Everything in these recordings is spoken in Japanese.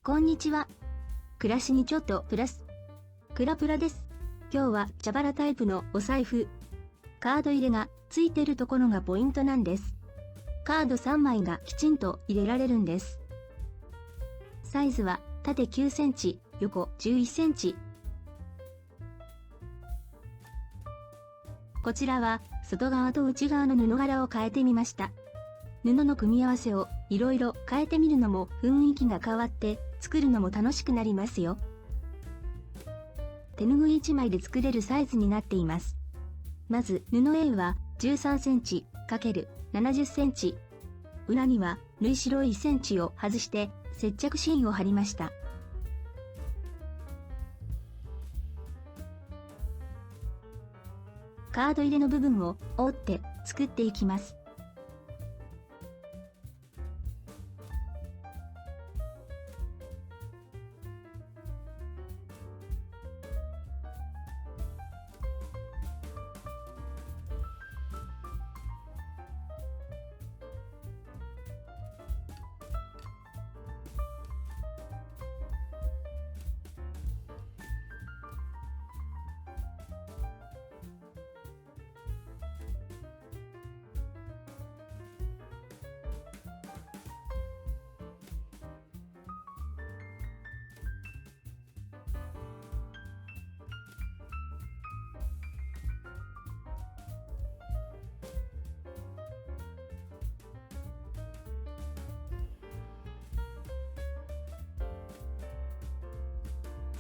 こんにちは。暮らしにちょっとプラス。クラプラです。今日は茶バラタイプのお財布。カード入れがついてるところがポイントなんです。カード3枚がきちんと入れられるんです。サイズは縦9センチ、横11センチ。こちらは外側と内側の布柄を変えてみました。布の組み合わせをいろいろ変えてみるのも雰囲気が変わって作るのも楽しくなりますよ。手ぬぐい1枚で作れるサイズになっています。まず布 A は13センチ ×70 センチ。裏には縫い代1センチを外して接着芯を貼りました。カード入れの部分を折って作っていきます。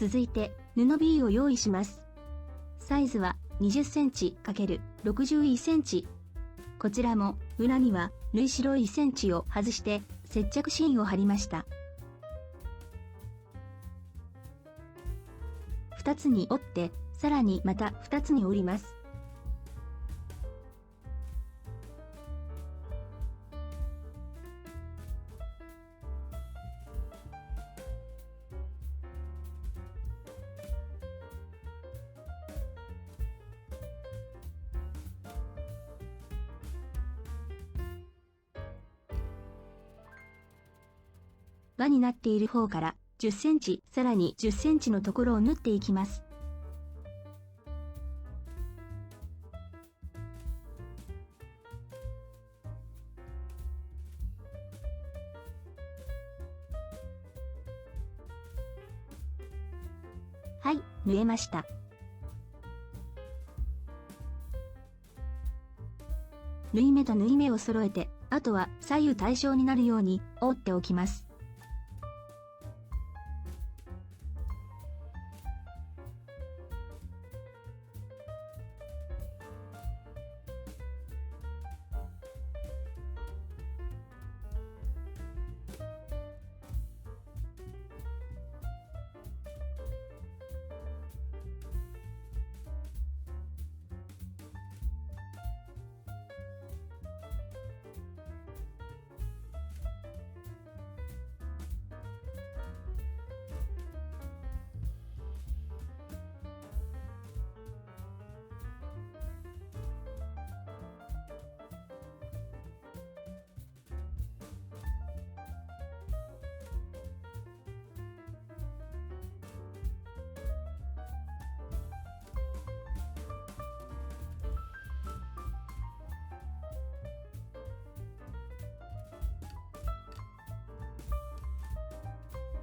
続いて布 B を用意します。サイズは20センチ ×61センチ。こちらも裏には縫い代1センチを外して接着芯を貼りました。2つに折ってさらにまた2つに折ります。輪になっている方から10センチ、さらに10センチのところを縫っていきます。はい、縫えました。縫い目と縫い目を揃えて、あとは左右対称になるように折っておきます。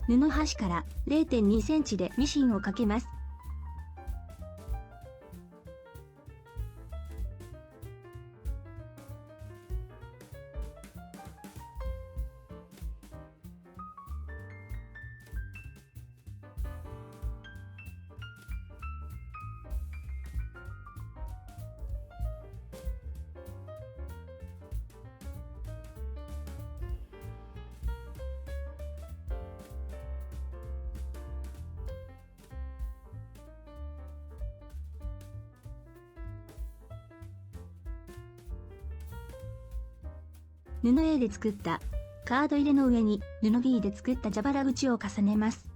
布端から 0.2 センチでミシンをかけます。布 A で作ったカード入れの上に布 B で作った蛇腹口を重ねます。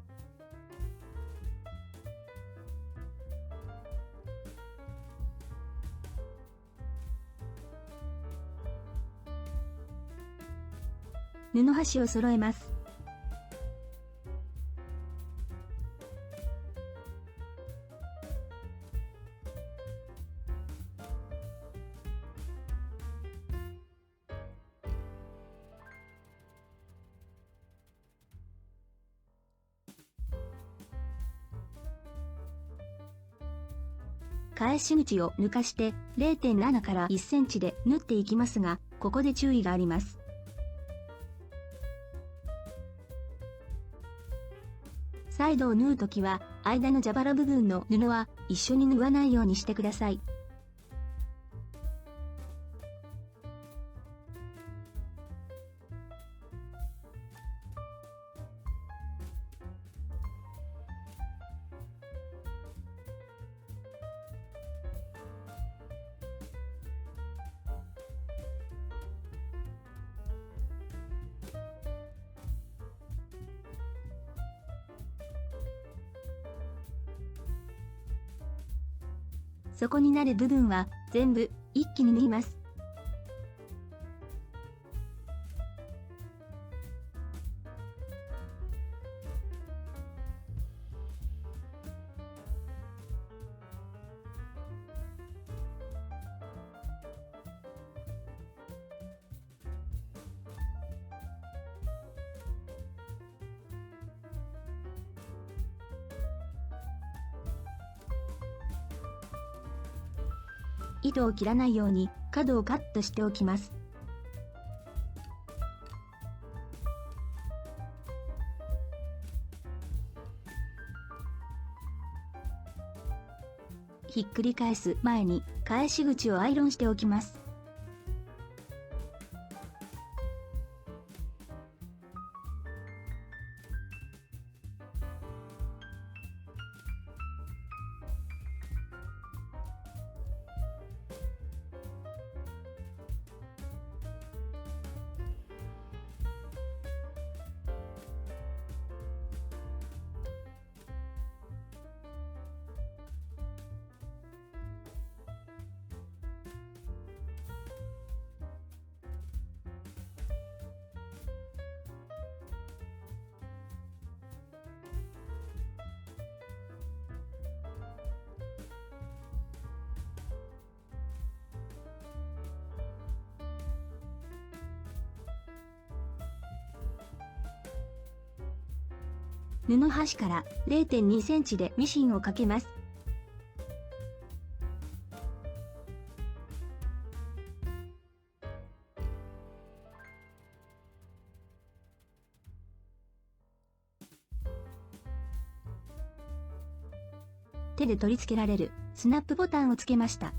布端を揃えます。返し口を抜かして 0.7 から1センチで縫っていきますが、ここで注意があります。サイドを縫うときは、間の蛇腹部分の布は一緒に縫わないようにしてください。底になる部分は全部一気に縫います。糸を切らないように角をカットしておきます。ひっくり返す前に返し口をアイロンしておきます。布端から 0.2 センチでミシンをかけます。手で取り付けられるスナップボタンをつけました。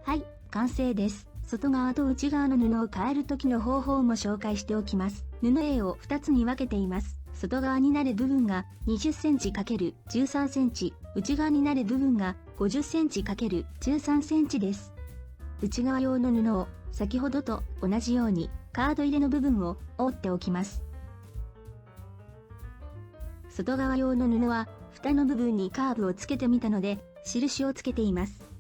はい、完成です。外側と内側の布を変える時の方法も紹介しておきます。布 A を2つに分けています。外側になる部分が20センチ ×13 センチ、内側になる部分が50センチ ×13 センチです。内側用の布を先ほどと同じようにカード入れの部分を折っておきます。外側用の布は蓋の部分にカーブをつけてみたので印をつけています。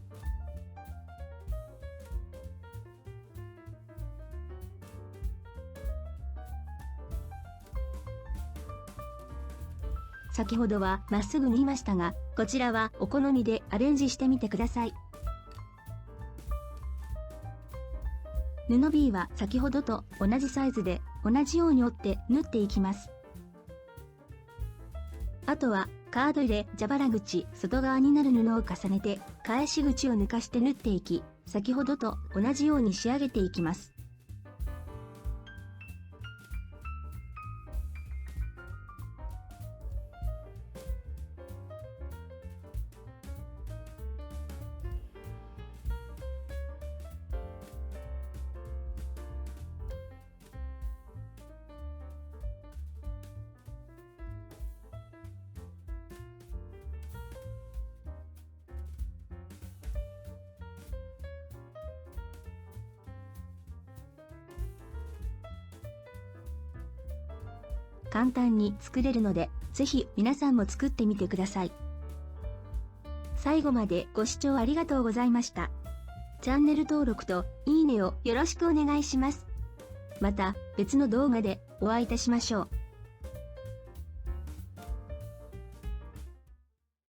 先ほどはまっすぐ縫いましたが、こちらはお好みでアレンジしてみてください。布 B は先ほどと同じサイズで同じように折って縫っていきます。あとはカード入れ蛇腹口外側になる布を重ねて返し口を抜かして縫っていき、先ほどと同じように仕上げていきます。簡単に作れるので、ぜひ皆さんも作ってみてください。最後までご視聴ありがとうございました。チャンネル登録といいねをよろしくお願いします。また別の動画でお会いいたしましょう。